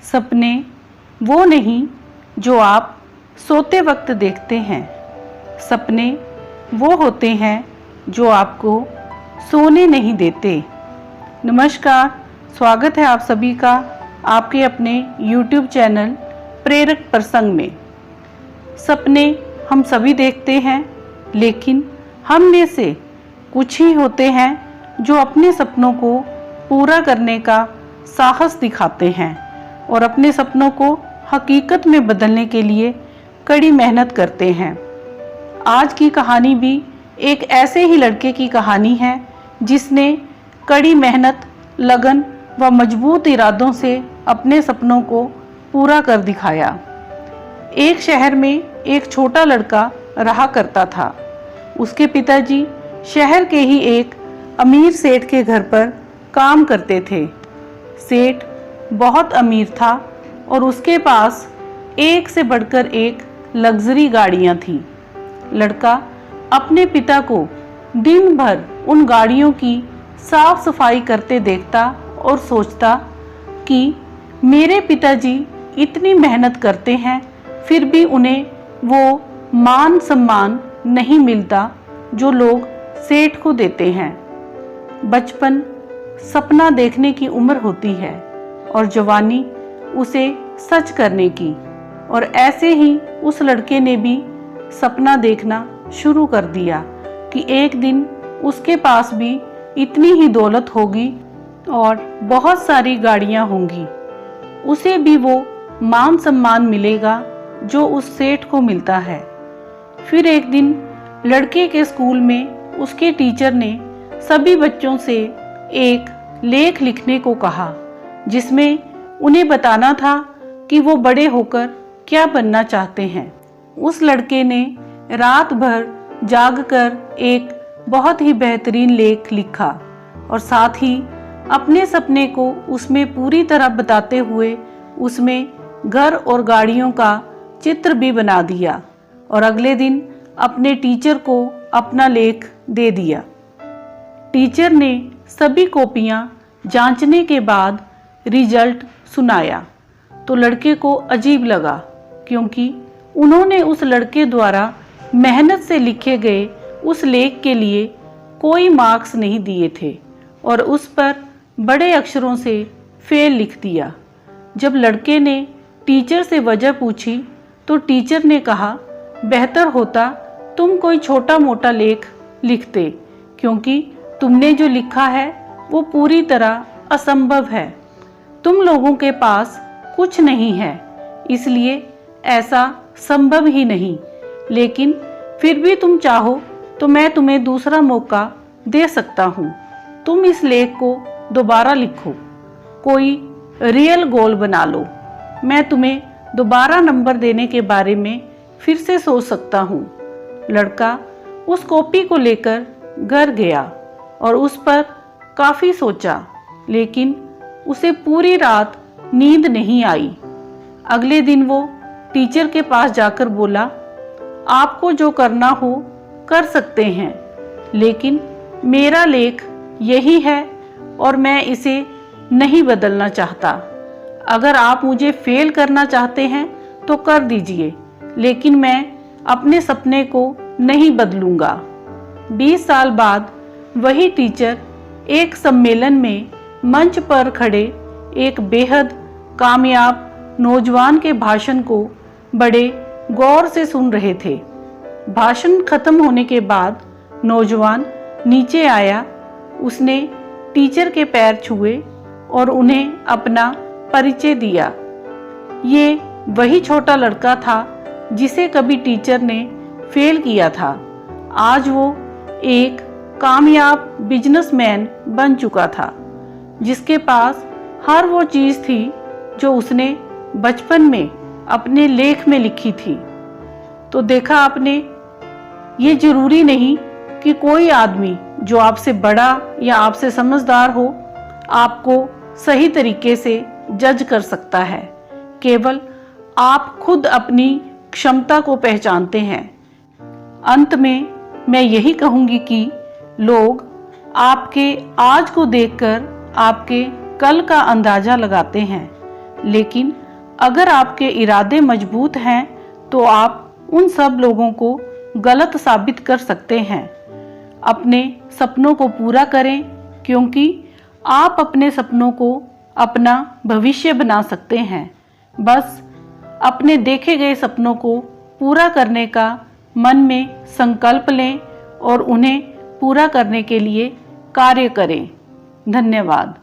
सपने वो नहीं जो आप सोते वक्त देखते हैं। सपने वो होते हैं जो आपको सोने नहीं देते। नमस्कार, स्वागत है आप सभी का आपके अपने YouTube चैनल प्रेरक प्रसंग में। सपने हम सभी देखते हैं, लेकिन हम में से कुछ ही होते हैं जो अपने सपनों को पूरा करने का साहस दिखाते हैं और अपने सपनों को हकीकत में बदलने के लिए कड़ी मेहनत करते हैं। आज की कहानी भी एक ऐसे ही लड़के की कहानी है जिसने कड़ी मेहनत, लगन व मजबूत इरादों से अपने सपनों को पूरा कर दिखाया। एक शहर में एक छोटा लड़का रहा करता था। उसके पिताजी शहर के ही एक अमीर सेठ के घर पर काम करते थे। सेठ बहुत अमीर था और उसके पास एक से बढ़कर एक लग्जरी गाड़ियां थीं। लड़का अपने पिता को दिन भर उन गाड़ियों की साफ सफाई करते देखता और सोचता कि मेरे पिताजी इतनी मेहनत करते हैं, फिर भी उन्हें वो मान सम्मान नहीं मिलता जो लोग सेठ को देते हैं। बचपन सपना देखने की उम्र होती है और जवानी उसे सच करने की। और ऐसे ही उस लड़के ने भी सपना देखना शुरू कर दिया कि एक दिन उसके पास भी इतनी ही दौलत होगी और बहुत सारी गाड़ियां होंगी। उसे भी वो मान सम्मान मिलेगा जो उस सेठ को मिलता है। फिर एक दिन लड़के के स्कूल में उसके टीचर ने सभी बच्चों से एक लेख लिखने को कहा, जिसमें उन्हें बताना था कि वो बड़े होकर क्या बनना चाहते हैं। उस लड़के ने रात भर जागकर एक बहुत ही बेहतरीन लेख लिखा और साथ ही अपने सपने को उसमें पूरी तरह बताते हुए उसमें घर और गाड़ियों का चित्र भी बना दिया और अगले दिन अपने टीचर को अपना लेख दे दिया। टीचर ने सभी कॉपियां जांचने के बाद रिजल्ट सुनाया तो लड़के को अजीब लगा, क्योंकि उन्होंने उस लड़के द्वारा मेहनत से लिखे गए उस लेख के लिए कोई मार्क्स नहीं दिए थे और उस पर बड़े अक्षरों से फेल लिख दिया। जब लड़के ने टीचर से वजह पूछी तो टीचर ने कहा, बेहतर होता तुम कोई छोटा मोटा लेख लिखते, क्योंकि तुमने जो लिखा है वो पूरी तरह असंभव है। तुम लोगों के पास कुछ नहीं है, इसलिए ऐसा संभव ही नहीं। लेकिन फिर भी तुम चाहो तो मैं तुम्हें दूसरा मौका दे सकता हूँ। तुम इस लेख को दोबारा लिखो, कोई रियल गोल बना लो। मैं तुम्हें दोबारा नंबर देने के बारे में फिर से सोच सकता हूँ। लड़का उस कॉपी को लेकर घर गया और उस पर काफ़ी सोचा, लेकिन उसे पूरी रात नींद नहीं आई। अगले दिन वो टीचर के पास जाकर बोला, आपको जो करना हो कर सकते हैं, लेकिन मेरा लेख यही है और मैं इसे नहीं बदलना चाहता। अगर आप मुझे फेल करना चाहते हैं तो कर दीजिए, लेकिन मैं अपने सपने को नहीं बदलूंगा। 20 साल बाद वही टीचर एक सम्मेलन में मंच पर खड़े एक बेहद कामयाब नौजवान के भाषण को बड़े गौर से सुन रहे थे। भाषण खत्म होने के बाद नौजवान नीचे आया। उसने टीचर के पैर छुए और उन्हें अपना परिचय दिया। ये वही छोटा लड़का था जिसे कभी टीचर ने फेल किया था। आज वो एक कामयाब बिजनेसमैन बन चुका था, जिसके पास हर वो चीज़ थी जो उसने बचपन में अपने लेख में लिखी थी। तो देखा आपने, ये जरूरी नहीं कि कोई आदमी जो आपसे बड़ा या आपसे समझदार हो आपको सही तरीके से जज कर सकता है। केवल आप खुद अपनी क्षमता को पहचानते हैं। अंत में मैं यही कहूँगी कि लोग आपके आज को देखकर आपके कल का अंदाजा लगाते हैं, लेकिन अगर आपके इरादे मजबूत हैं तो आप उन सब लोगों को गलत साबित कर सकते हैं। अपने सपनों को पूरा करें, क्योंकि आप अपने सपनों को अपना भविष्य बना सकते हैं। बस अपने देखे गए सपनों को पूरा करने का मन में संकल्प लें और उन्हें पूरा करने के लिए कार्य करें। धन्यवाद।